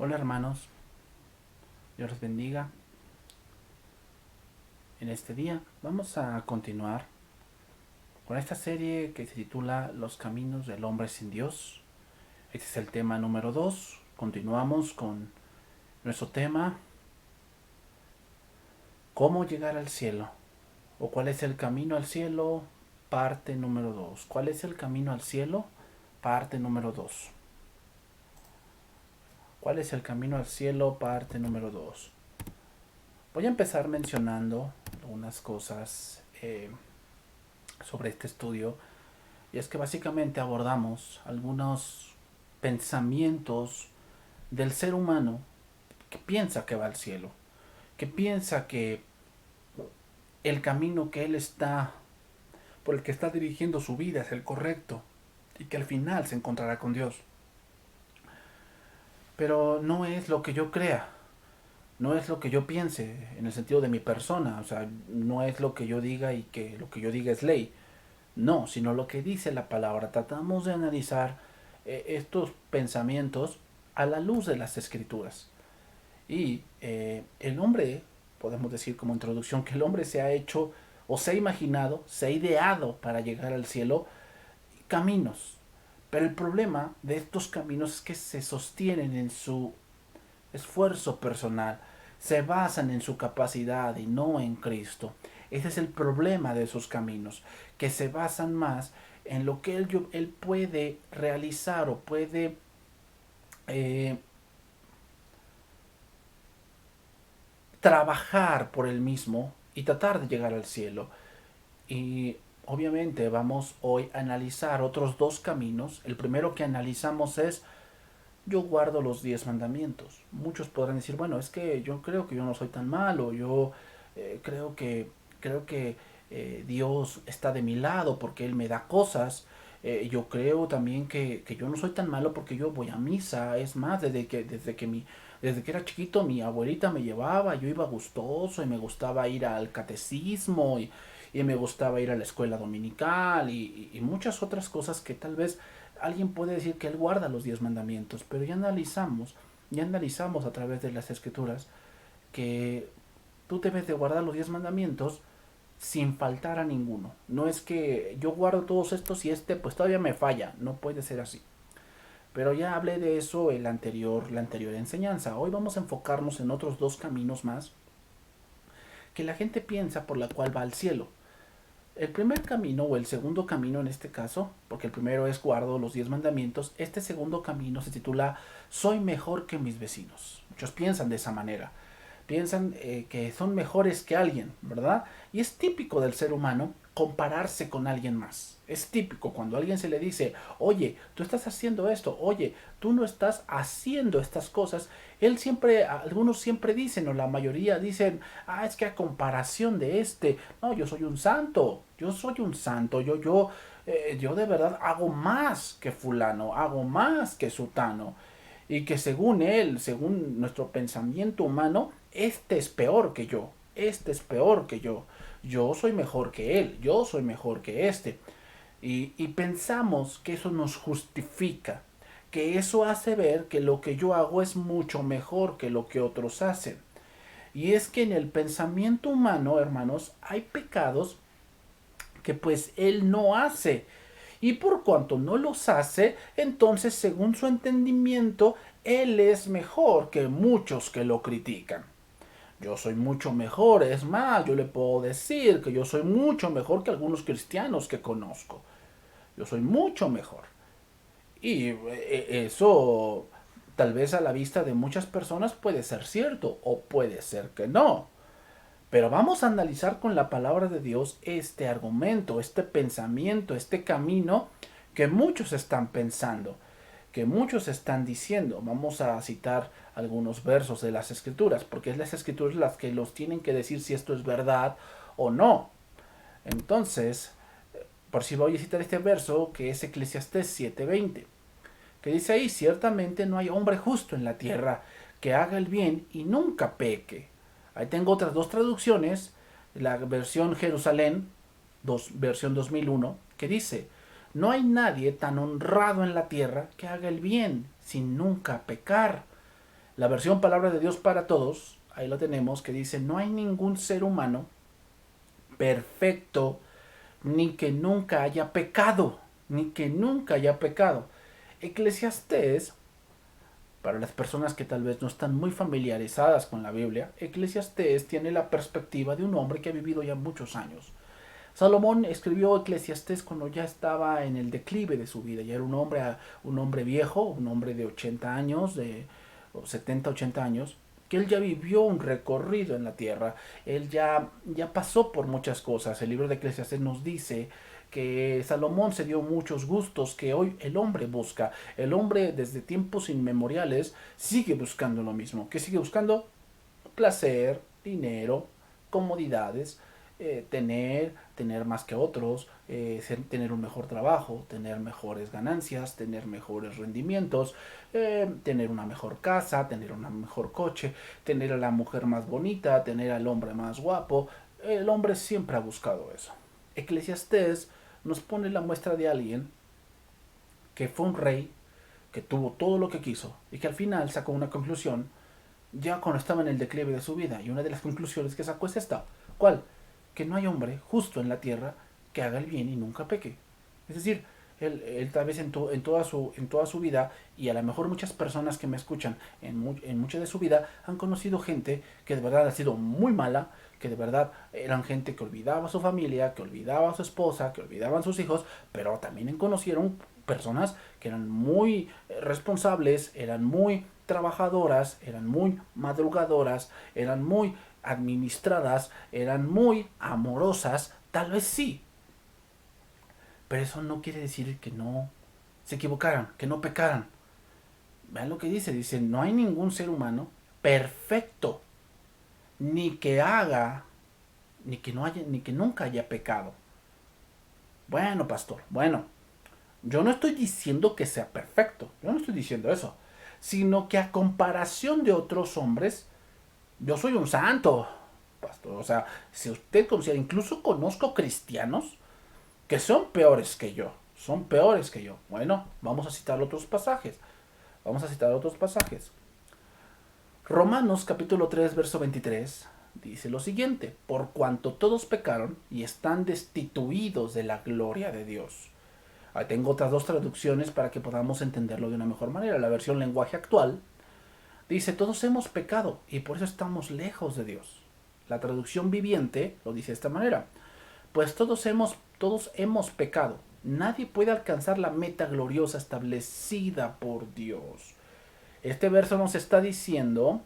Hola hermanos, Dios los bendiga. En este día vamos a continuar con esta serie que se titula Los caminos del hombre sin Dios. Este es el tema número 2. Continuamos con nuestro tema, ¿cómo llegar al cielo? ¿O cuál es el camino al cielo? Parte número 2. ¿Cuál es el camino al cielo? Parte número 2. ¿Cuál es el camino al cielo? Parte número 2. Voy a empezar mencionando algunas cosas sobre este estudio. Y es que básicamente abordamos algunos pensamientos del ser humano que piensa que va al cielo, que piensa que el camino que él está, por el que está dirigiendo su vida es el correcto y que al final se encontrará con Dios. Pero no es lo que yo crea, no es lo que yo piense en el sentido de mi persona, o sea, no es lo que yo diga y que lo que yo diga es ley. No, sino lo que dice la palabra. Tratamos de analizar estos pensamientos a la luz de las escrituras. Y el hombre, podemos decir como introducción, que el hombre se ha hecho o se ha imaginado, se ha ideado para llegar al cielo caminos. Pero el problema de estos caminos es que se sostienen en su esfuerzo personal, se basan en su capacidad y no en Cristo. Ese es el problema de esos caminos, que se basan más en lo que él puede realizar o puede eh, trabajar por él mismo y tratar de llegar al cielo. Y obviamente vamos hoy a analizar otros dos caminos. El primero que analizamos es: yo guardo los 10 mandamientos. Muchos podrán decir, bueno, es que yo creo que yo no soy tan malo, yo creo que, Dios está de mi lado porque Él me da cosas. Yo creo también que yo no soy tan malo porque yo voy a misa. Es más, desde que era chiquito mi abuelita me llevaba, yo iba gustoso y me gustaba ir al catecismo y me gustaba ir a la escuela dominical y muchas otras cosas que tal vez alguien puede decir que él guarda los 10 mandamientos, pero ya analizamos a través de las escrituras que tú debes de guardar los 10 mandamientos sin faltar a ninguno. No es que yo guardo todos estos y este pues todavía me falla, no puede ser así. Pero ya hablé de eso la anterior enseñanza. Hoy vamos a enfocarnos en otros dos caminos más que la gente piensa por la cual va al cielo. El primer camino, o el segundo camino en este caso, porque el primero es guardo los 10 mandamientos, este segundo camino se titula Soy mejor que mis vecinos. Muchos piensan de esa manera, piensan que son mejores que alguien, ¿verdad? Y es típico del ser humano compararse con alguien más. Es típico cuando a alguien se le dice, oye, tú estás haciendo esto, oye, tú no estás haciendo estas cosas. Algunos siempre dicen, o la mayoría dicen, es que a comparación de este, no, yo soy un santo, yo de verdad hago más que fulano, hago más que sutano. Y que según él, según nuestro pensamiento humano, este es peor que yo, este es peor que yo soy mejor que él, yo soy mejor que este. Y pensamos que eso nos justifica, que eso hace ver que lo que yo hago es mucho mejor que lo que otros hacen. Y es que en el pensamiento humano, hermanos, hay pecados que pues él no hace. Y por cuanto no los hace, entonces según su entendimiento, él es mejor que muchos que lo critican. Yo soy mucho mejor, es más, yo le puedo decir que yo soy mucho mejor que algunos cristianos que conozco. Yo soy mucho mejor. Y eso tal vez a la vista de muchas personas puede ser cierto o puede ser que no. Pero vamos a analizar con la palabra de Dios este argumento, este pensamiento, este camino que muchos están pensando, que muchos están diciendo. Vamos a citar algunos versos de las escrituras, porque es las escrituras las que los tienen que decir si esto es verdad o no. Entonces, por si voy a citar este verso que es Eclesiastés 7:20, que dice ahí, ciertamente no hay hombre justo en la tierra que haga el bien y nunca peque. Ahí tengo otras dos traducciones, la versión Jerusalén, versión 2001, que dice, no hay nadie tan honrado en la tierra que haga el bien sin nunca pecar. La versión Palabra de Dios para Todos, ahí lo tenemos, que dice, no hay ningún ser humano perfecto, ni que nunca haya pecado, ni que nunca haya pecado. Eclesiastés, para las personas que tal vez no están muy familiarizadas con la Biblia, Eclesiastés tiene la perspectiva de un hombre que ha vivido ya muchos años. Salomón escribió Eclesiastés cuando ya estaba en el declive de su vida, ya era un hombre viejo, un hombre de 80 años, de 70, 80 años, que él ya vivió un recorrido en la tierra, él ya pasó por muchas cosas. El libro de Eclesiastés nos dice que Salomón se dio muchos gustos que hoy el hombre busca. El hombre desde tiempos inmemoriales sigue buscando lo mismo. ¿Qué sigue buscando? Placer, dinero, comodidades, tener más que otros, tener un mejor trabajo, tener mejores ganancias, tener mejores rendimientos, tener una mejor casa, tener un mejor coche, tener a la mujer más bonita, tener al hombre más guapo. El hombre siempre ha buscado eso. Eclesiastés nos pone la muestra de alguien que fue un rey, que tuvo todo lo que quiso y que al final sacó una conclusión ya cuando estaba en el declive de su vida. Y una de las conclusiones que sacó es esta. ¿Cuál? Que no hay hombre justo en la tierra que haga el bien y nunca peque. Es decir, él tal vez en toda su vida, y a lo mejor muchas personas que me escuchan en mucha de su vida, han conocido gente que de verdad ha sido muy mala, que de verdad eran gente que olvidaba a su familia, que olvidaba a su esposa, que olvidaban a sus hijos, pero también conocieron personas que eran muy responsables, eran muy trabajadoras, eran muy madrugadoras, eran muy administradas, eran muy amorosas, tal vez sí, pero eso no quiere decir que no se equivocaran, que no pecaran. Vean lo que dice, no hay ningún ser humano perfecto, ni que haga, ni que nunca haya pecado. Bueno, pastor, bueno, yo no estoy diciendo que sea perfecto, yo no estoy diciendo eso, sino que a comparación de otros hombres, yo soy un santo, pastor. O sea, si usted considera, incluso conozco cristianos que son peores que yo, son peores que yo. Bueno, vamos a citar otros pasajes, vamos a citar otros pasajes. Romanos capítulo 3, verso 23 dice lo siguiente: por cuanto todos pecaron y están destituidos de la gloria de Dios. Ahí tengo otras dos traducciones para que podamos entenderlo de una mejor manera. La versión lenguaje actual dice, todos hemos pecado y por eso estamos lejos de Dios. La traducción viviente lo dice de esta manera: pues todos hemos pecado. Nadie puede alcanzar la meta gloriosa establecida por Dios. Este verso nos está diciendo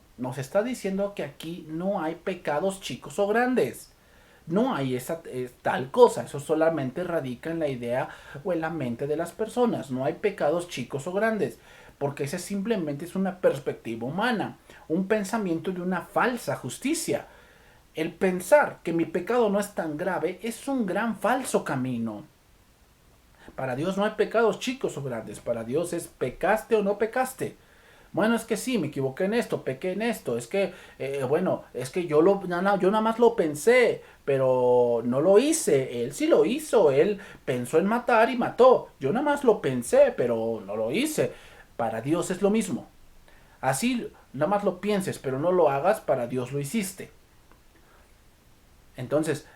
que aquí no hay pecados chicos o grandes. No hay tal cosa. Eso solamente radica en la idea o en la mente de las personas. No hay pecados chicos o grandes, porque ese simplemente es una perspectiva humana, un pensamiento de una falsa justicia. El pensar que mi pecado no es tan grave es un gran falso camino. Para Dios no hay pecados chicos o grandes. Para Dios es pecaste o no pecaste. Bueno, es que sí, me equivoqué en esto, pequé en esto. Es que, es que yo nada más lo pensé, pero no lo hice. Él sí lo hizo. Él pensó en matar y mató. Yo nada más lo pensé, pero no lo hice. Para Dios es lo mismo. Así nada más lo pienses, pero no lo hagas, para Dios lo hiciste. Entonces,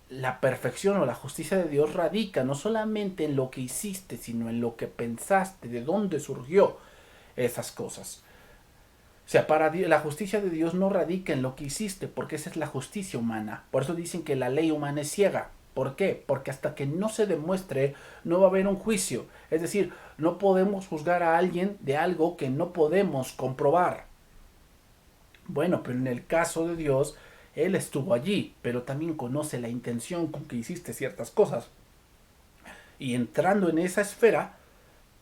la perfección o la justicia de Dios radica no solamente en lo que hiciste, sino en lo que pensaste, de dónde surgió esas cosas. O sea, para Dios, la justicia de Dios no radica en lo que hiciste, porque esa es la justicia humana. Por eso dicen que la ley humana es ciega. ¿Por qué? Porque hasta que no se demuestre, no va a haber un juicio. Es decir, no podemos juzgar a alguien de algo que no podemos comprobar. Bueno, pero en el caso de Dios, Él estuvo allí, pero también conoce la intención con que hiciste ciertas cosas. Y entrando en esa esfera,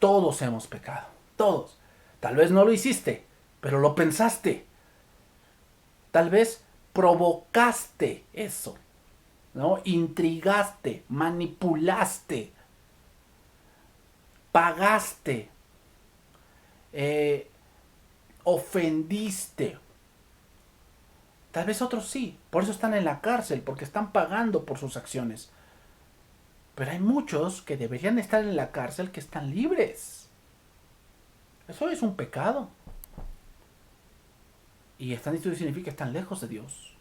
todos hemos pecado. Todos. Tal vez no lo hiciste, pero lo pensaste. Tal vez provocaste eso, ¿no? Intrigaste, manipulaste, pagaste, ofendiste. Tal vez otros sí, por eso están en la cárcel, porque están pagando por sus acciones. Pero hay muchos que deberían estar en la cárcel que están libres. Eso es un pecado. Y están destituidos significa que están lejos de Dios.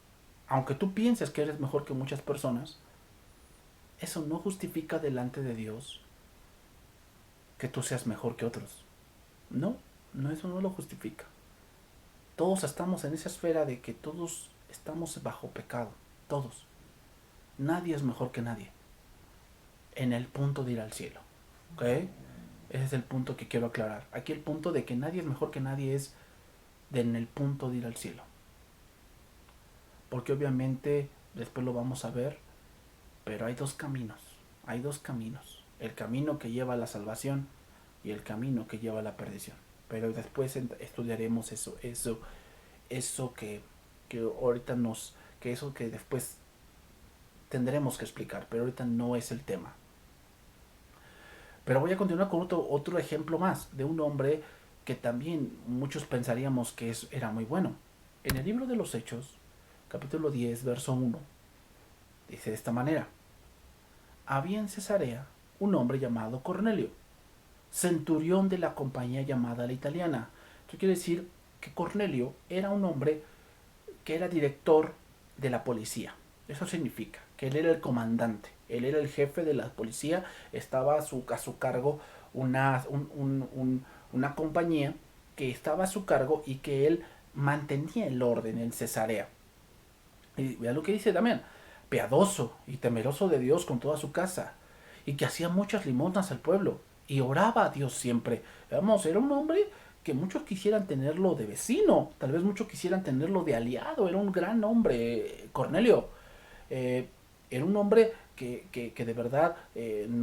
Aunque tú pienses que eres mejor que muchas personas, eso no justifica delante de Dios que tú seas mejor que otros. No, no, eso no lo justifica. Todos estamos en esa esfera de que todos estamos bajo pecado. Todos. Nadie es mejor que nadie. En el punto de ir al cielo. ¿Ok? Ese es el punto que quiero aclarar. Aquí el punto de que nadie es mejor que nadie es en el punto de ir al cielo. Porque obviamente, después lo vamos a ver, pero hay dos caminos. Hay dos caminos. El camino que lleva a la salvación y el camino que lleva a la perdición. Pero después estudiaremos eso que ahorita que eso que después tendremos que explicar, pero ahorita no es el tema. Pero voy a continuar con otro ejemplo más de un hombre que también muchos pensaríamos que era muy bueno. En el libro de los Hechos, capítulo 10, verso 1, dice de esta manera: había en Cesarea un hombre llamado Cornelio, centurión de la compañía llamada la Italiana. Esto quiere decir que Cornelio era un hombre que era director de la policía. Eso significa que él era el comandante, él era el jefe de la policía, estaba a su cargo una compañía que estaba a su cargo y que él mantenía el orden en Cesarea. Y vea lo que dice también: piadoso y temeroso de Dios con toda su casa, y que hacía muchas limosnas al pueblo, y oraba a Dios siempre. Vamos, era un hombre que muchos quisieran tenerlo de vecino, tal vez muchos quisieran tenerlo de aliado, era un gran hombre, Cornelio. Eh, Era un hombre que de verdad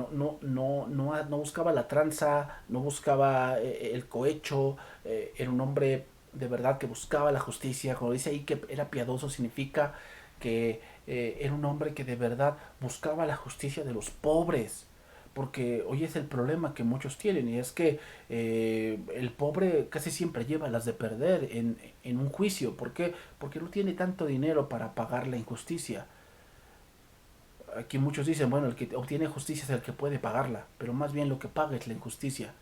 no buscaba la tranza, no buscaba el cohecho, era un hombre de verdad que buscaba la justicia. Cuando dice ahí que era piadoso, significa que era un hombre que de verdad buscaba la justicia de los pobres. Porque hoy es el problema que muchos tienen, y es que el pobre casi siempre lleva las de perder en un juicio. ¿Por qué? Porque no tiene tanto dinero para pagar la injusticia. Aquí muchos dicen, bueno, el que obtiene justicia es el que puede pagarla, pero más bien lo que paga es la injusticia,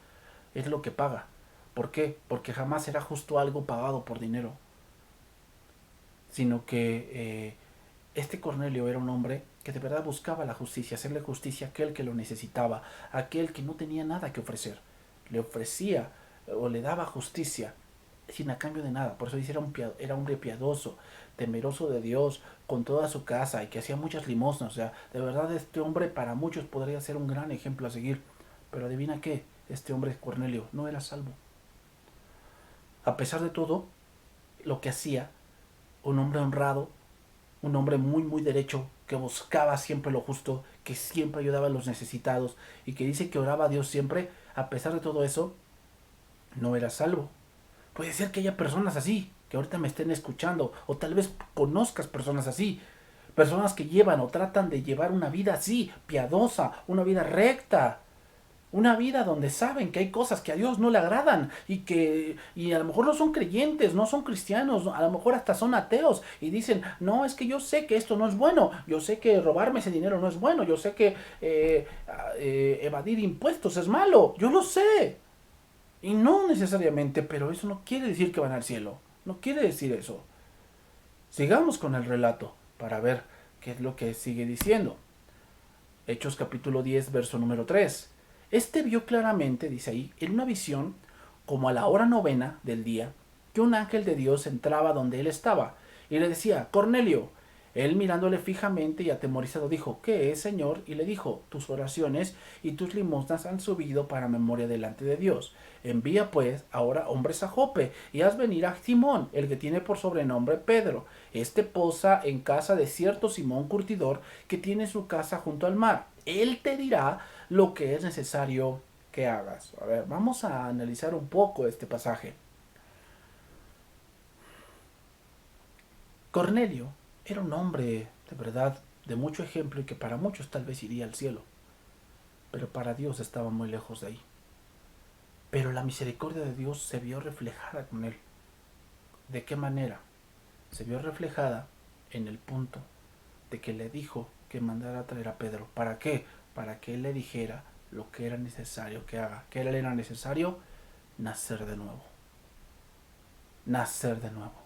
es lo que paga. ¿Por qué? Porque jamás será justo algo pagado por dinero, sino que este Cornelio era un hombre que de verdad buscaba la justicia, hacerle justicia a aquel que lo necesitaba, a aquel que no tenía nada que ofrecer. Le ofrecía o le daba justicia sin a cambio de nada. Por eso dice, era hombre piadoso, temeroso de Dios, con toda su casa, y que hacía muchas limosnas. O sea, de verdad este hombre para muchos podría ser un gran ejemplo a seguir. Pero adivina qué, este hombre Cornelio no era salvo. A pesar de todo lo que hacía, un hombre honrado, un hombre muy muy derecho, que buscaba siempre lo justo, que siempre ayudaba a los necesitados y que dice que oraba a Dios siempre. A pesar de todo eso, no era salvo. Puede ser que haya personas así, que ahorita me estén escuchando, o tal vez conozcas personas así, personas que llevan o tratan de llevar una vida así, piadosa, una vida recta, una vida donde saben que hay cosas que a Dios no le agradan, y a lo mejor no son creyentes, no son cristianos, a lo mejor hasta son ateos y dicen, no, es que yo sé que esto no es bueno, yo sé que robarme ese dinero no es bueno, yo sé que evadir impuestos es malo, yo lo sé. Y no necesariamente, pero eso no quiere decir que van al cielo. No quiere decir eso. Sigamos con el relato para ver qué es lo que sigue diciendo. Hechos capítulo 10, verso número 3. Este vio claramente, dice ahí, en una visión, como a la hora novena del día, que un ángel de Dios entraba donde él estaba y le decía, Cornelio. Él mirándole fijamente y atemorizado dijo, ¿qué es, Señor? Y le dijo, tus oraciones y tus limosnas han subido para memoria delante de Dios. Envía pues ahora hombres a Jope y haz venir a Simón, el que tiene por sobrenombre Pedro. Este posa en casa de cierto Simón Curtidor, que tiene su casa junto al mar. Él te dirá lo que es necesario que hagas. A ver, vamos a analizar un poco este pasaje. Cornelio era un hombre de verdad de mucho ejemplo y que para muchos tal vez iría al cielo, pero para Dios estaba muy lejos de ahí. Pero la misericordia de Dios se vio reflejada con él. ¿De qué manera? Se vio reflejada en el punto de que le dijo que mandara a traer a Pedro. ¿Para qué? Para que él le dijera lo que era necesario que haga. ¿Qué era necesario? Nacer de nuevo. Nacer de nuevo.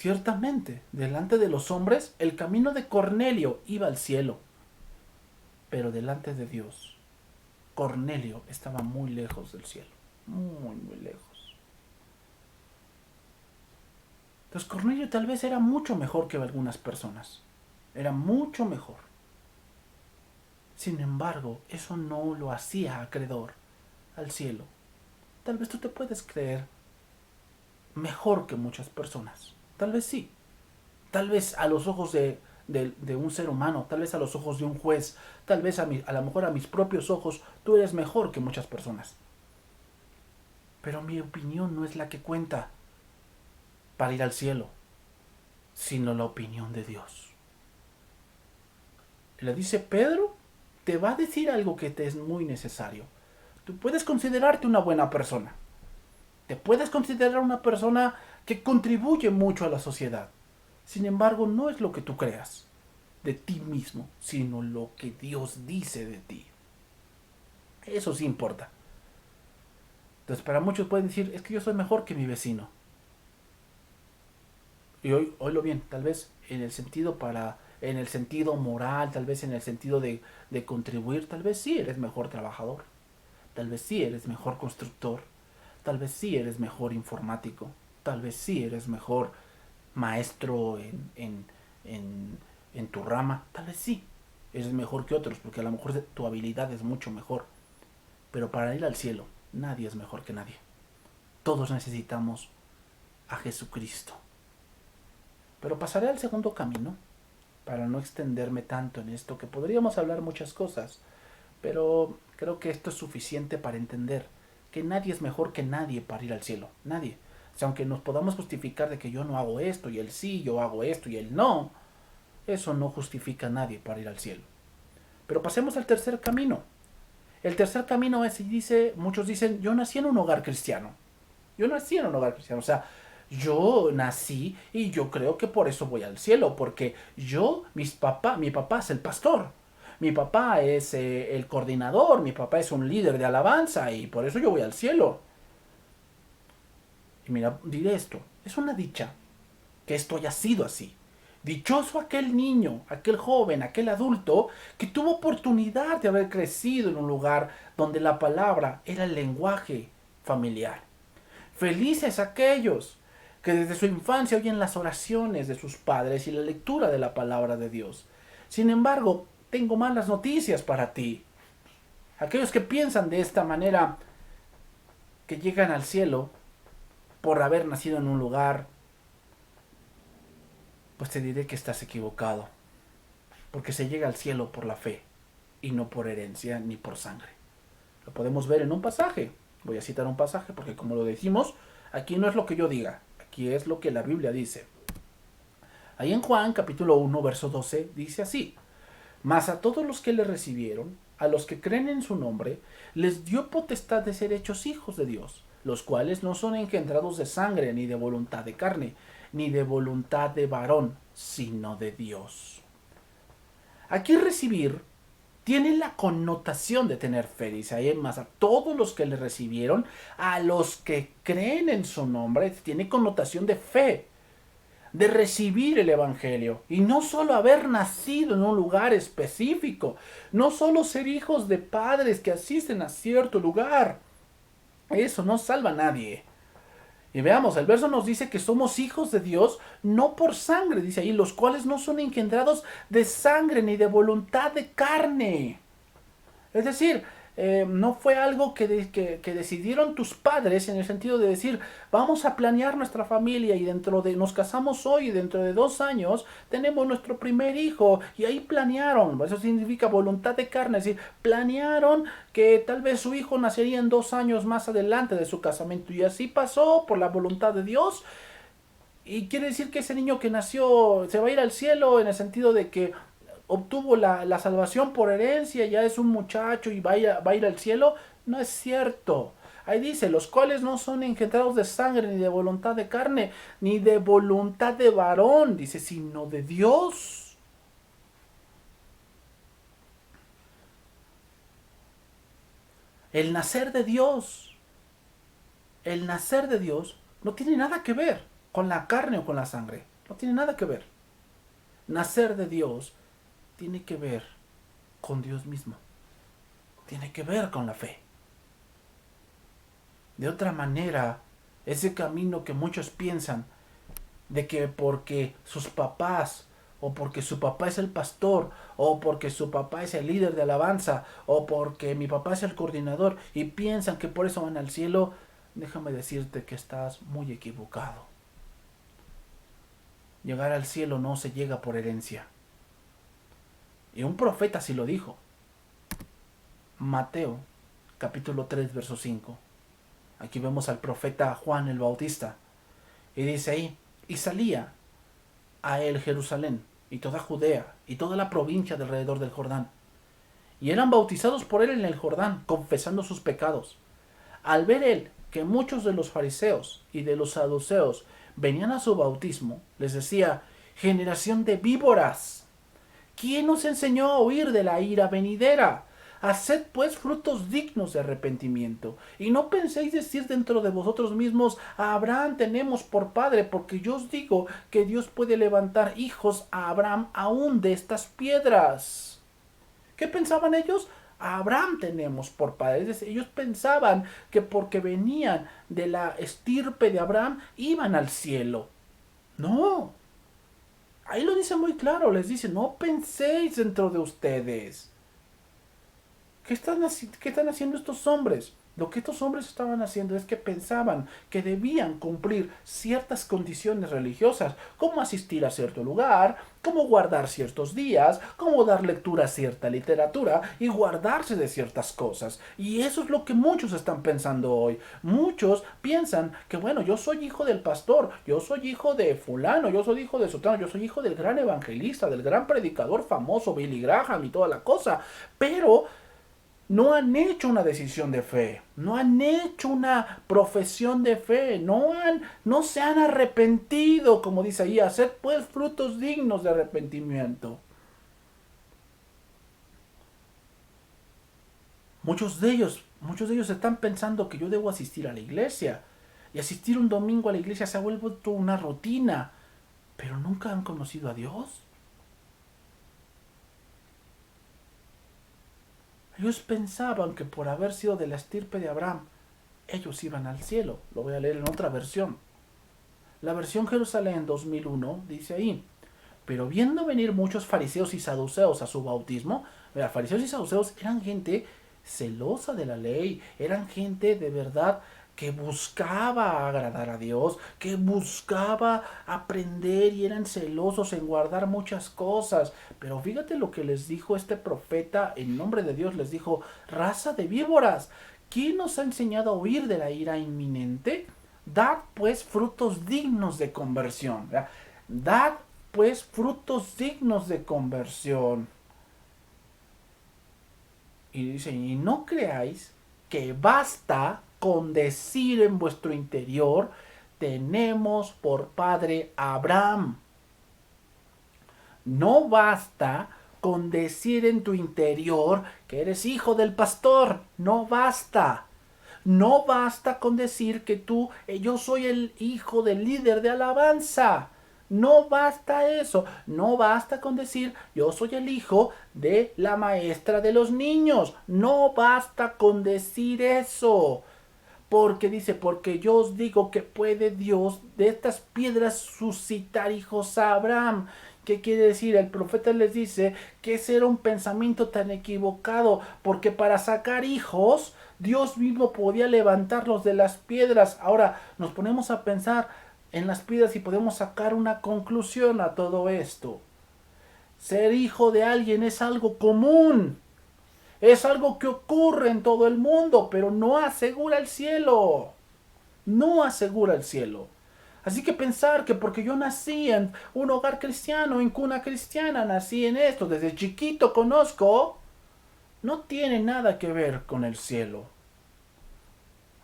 Ciertamente, delante de los hombres, el camino de Cornelio iba al cielo, pero delante de Dios, Cornelio estaba muy lejos del cielo, muy, muy lejos. Entonces Cornelio tal vez era mucho mejor que algunas personas, era mucho mejor. Sin embargo, eso no lo hacía acreedor al cielo. Tal vez tú te puedes creer mejor que muchas personas, tal vez sí, tal vez a los ojos de un ser humano, tal vez a los ojos de un juez, tal vez a lo mejor a mis propios ojos, tú eres mejor que muchas personas. Pero mi opinión no es la que cuenta para ir al cielo, sino la opinión de Dios. Le dice Pedro, te va a decir algo que te es muy necesario. Tú puedes considerarte una buena persona. Te puedes considerar una persona que contribuye mucho a la sociedad. Sin embargo, no es lo que tú creas de ti mismo, sino lo que Dios dice de ti. Eso sí importa. Entonces, para muchos pueden decir, es que yo soy mejor que mi vecino. Y oílo bien, tal vez en el sentido moral, tal vez en el sentido de contribuir, tal vez sí eres mejor trabajador. Tal vez sí eres mejor constructor. Tal vez sí eres mejor informático. Tal vez sí eres mejor maestro en tu rama. Tal vez sí. Eres mejor que otros porque a lo mejor tu habilidad es mucho mejor. Pero para ir al cielo, nadie es mejor que nadie. Todos necesitamos a Jesucristo. Pero pasaré al segundo camino para no extenderme tanto en esto, que podríamos hablar muchas cosas, pero creo que esto es suficiente para entender que nadie es mejor que nadie para ir al cielo. Nadie. O sea, aunque nos podamos justificar de que yo no hago esto y él sí, yo hago esto y él no, eso no justifica a nadie para ir al cielo. Pero pasemos al tercer camino. El tercer camino es, y dice, muchos dicen, yo nací en un hogar cristiano. Yo nací en un hogar cristiano. O sea, yo nací y yo creo que por eso voy al cielo. Porque mi papá es el pastor. Mi papá es el coordinador. Mi papá es un líder de alabanza y por eso yo voy al cielo. Y mira, diré esto. Es una dicha que esto haya sido así. Dichoso aquel niño, aquel joven, aquel adulto que tuvo oportunidad de haber crecido en un lugar donde la palabra era el lenguaje familiar. Felices aquellos que desde su infancia oyen las oraciones de sus padres y la lectura de la palabra de Dios. Sin embargo, tengo malas noticias para ti. Aquellos que piensan de esta manera, que llegan al cielo por haber nacido en un lugar, pues te diré que estás equivocado. Porque se llega al cielo por la fe y no por herencia ni por sangre. Lo podemos ver en un pasaje. Voy a citar un pasaje porque como lo decimos, aquí no es lo que yo diga, aquí es lo que la Biblia dice. Ahí en Juan capítulo 1 verso 12 dice así: mas a todos los que le recibieron, a los que creen en su nombre, les dio potestad de ser hechos hijos de Dios, los cuales no son engendrados de sangre, ni de voluntad de carne, ni de voluntad de varón, sino de Dios. Aquí recibir tiene la connotación de tener fe. Dice ahí más, a todos los que le recibieron, a los que creen en su nombre, tiene connotación de fe, de recibir el Evangelio. Y no solo haber nacido en un lugar específico, no solo ser hijos de padres que asisten a cierto lugar. Eso no salva a nadie. Y veamos, el verso nos dice que somos hijos de Dios no por sangre, dice ahí, los cuales no son engendrados de sangre ni de voluntad de carne. Es decir, no fue algo que decidieron tus padres en el sentido de decir, vamos a planear nuestra familia y nos casamos hoy y dentro de 2 años tenemos nuestro primer hijo y ahí planearon, eso significa voluntad de carne, es decir, planearon que tal vez su hijo nacería en 2 años más adelante de su casamiento y así pasó por la voluntad de Dios. Y quiere decir que ese niño que nació se va a ir al cielo en el sentido de que obtuvo la salvación por herencia, ya es un muchacho y va a ir al cielo. No es cierto. Ahí dice, los cuales no son engendrados de sangre, ni de voluntad de carne, ni de voluntad de varón, dice, sino de Dios. El nacer de Dios, el nacer de Dios no tiene nada que ver con la carne o con la sangre. No tiene nada que ver. Nacer de Dios tiene que ver con Dios mismo. Tiene que ver con la fe. De otra manera, ese camino que muchos piensan de que porque sus papás, o porque su papá es el pastor, o porque su papá es el líder de alabanza, o porque mi papá es el coordinador, y piensan que por eso van al cielo, déjame decirte que estás muy equivocado. Llegar al cielo no se llega por herencia. Y un profeta sí lo dijo. Mateo, capítulo 3, verso 5. Aquí vemos al profeta Juan el Bautista. Y dice ahí, y salía a él Jerusalén, y toda Judea, y toda la provincia de alrededor del Jordán. Y eran bautizados por él en el Jordán, confesando sus pecados. Al ver él que muchos de los fariseos y de los saduceos venían a su bautismo, les decía, generación de víboras, ¿quién os enseñó a huir de la ira venidera? Haced pues frutos dignos de arrepentimiento. Y no penséis decir dentro de vosotros mismos, a Abraham tenemos por padre, porque yo os digo que Dios puede levantar hijos a Abraham aún de estas piedras. ¿Qué pensaban ellos? A Abraham tenemos por padre. Es decir, ellos pensaban que porque venían de la estirpe de Abraham iban al cielo. No. Ahí lo dice muy claro. Les dice, no penséis dentro de ustedes. ¿Qué están haciendo estos hombres? Lo que estos hombres estaban haciendo es que pensaban que debían cumplir ciertas condiciones religiosas, como asistir a cierto lugar, como guardar ciertos días, como dar lectura a cierta literatura y guardarse de ciertas cosas. Y eso es lo que muchos están pensando hoy. Muchos piensan que, bueno, yo soy hijo del pastor, yo soy hijo de fulano, yo soy hijo de sotano, yo soy hijo del gran evangelista, del gran predicador famoso Billy Graham y toda la cosa, pero no han hecho una decisión de fe, no han hecho una profesión de fe, no se han arrepentido, como dice ahí, hacer pues frutos dignos de arrepentimiento. Muchos de ellos están pensando que yo debo asistir a la iglesia, y asistir un domingo a la iglesia se ha vuelto una rutina, pero nunca han conocido a Dios. Ellos pensaban que por haber sido de la estirpe de Abraham, ellos iban al cielo. Lo voy a leer en otra versión. La versión Jerusalén 2001 dice ahí, pero viendo venir muchos fariseos y saduceos a su bautismo, mira, fariseos y saduceos eran gente celosa de la ley, eran gente de verdad que buscaba agradar a Dios, que buscaba aprender y eran celosos en guardar muchas cosas. Pero fíjate lo que les dijo este profeta en nombre de Dios, les dijo, raza de víboras, ¿quién nos ha enseñado a huir de la ira inminente? Dad pues frutos dignos de conversión. ¿Verdad? Dad pues frutos dignos de conversión. Y dice, y no creáis que basta con decir en vuestro interior, tenemos por padre a Abraham. No basta con decir en tu interior que eres hijo del pastor. No basta. No basta con decir que yo soy el hijo del líder de alabanza. No basta eso. No basta con decir yo soy el hijo de la maestra de los niños. No basta con decir eso. Porque dice, porque yo os digo que puede Dios de estas piedras suscitar hijos a Abraham. ¿Qué quiere decir? El profeta les dice que ese era un pensamiento tan equivocado, porque para sacar hijos, Dios mismo podía levantarlos de las piedras. Ahora nos ponemos a pensar en las piedras y podemos sacar una conclusión a todo esto. Ser hijo de alguien es algo común. Es algo que ocurre en todo el mundo, pero no asegura el cielo. No asegura el cielo. Así que pensar que porque yo nací en un hogar cristiano, en cuna cristiana, nací en esto, desde chiquito conozco, no tiene nada que ver con el cielo.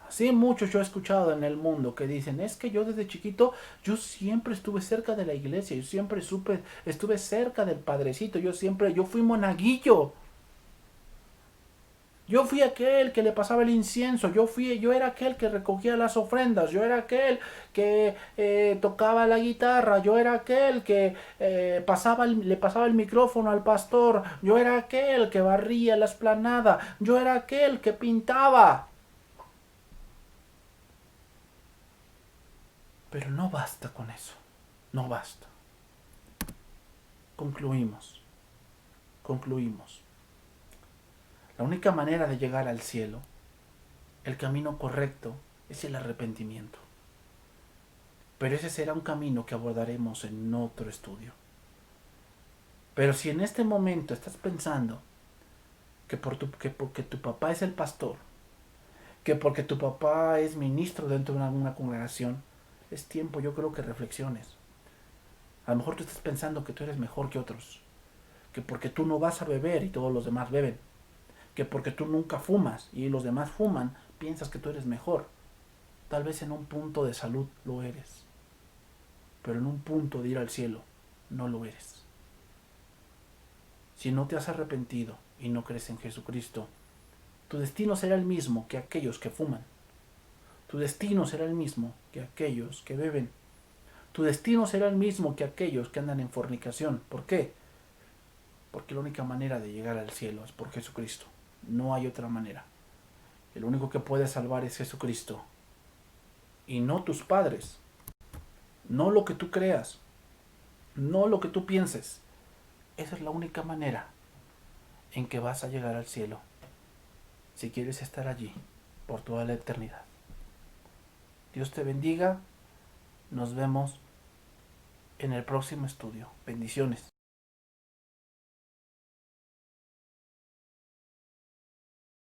Así muchos yo he escuchado en el mundo que dicen, es que yo desde chiquito, yo siempre estuve cerca de la iglesia, yo siempre estuve cerca del padrecito, yo fui monaguillo. Yo fui aquel que le pasaba el incienso, yo era aquel que recogía las ofrendas, yo era aquel que tocaba la guitarra, yo era aquel que le pasaba el micrófono al pastor, yo era aquel que barría la esplanada, yo era aquel que pintaba. Pero no basta con eso, no basta. Concluimos, concluimos. La única manera de llegar al cielo, el camino correcto, es el arrepentimiento. Pero ese será un camino que abordaremos en otro estudio. Pero si en este momento estás pensando que porque tu papá es el pastor, que porque tu papá es ministro dentro de alguna congregación, es tiempo, yo creo, que reflexiones. A lo mejor tú estás pensando que tú eres mejor que otros, que porque tú no vas a beber y todos los demás beben, que porque tú nunca fumas y los demás fuman, piensas que tú eres mejor. Tal vez en un punto de salud lo eres, pero en un punto de ir al cielo no lo eres. Si no te has arrepentido y no crees en Jesucristo, tu destino será el mismo que aquellos que fuman. Tu destino será el mismo que aquellos que beben. Tu destino será el mismo que aquellos que andan en fornicación. ¿Por qué? Porque la única manera de llegar al cielo es por Jesucristo. No hay otra manera. El único que puede salvar es Jesucristo. Y no tus padres. No lo que tú creas. No lo que tú pienses. Esa es la única manera en que vas a llegar al cielo. Si quieres estar allí por toda la eternidad. Dios te bendiga. Nos vemos en el próximo estudio. Bendiciones.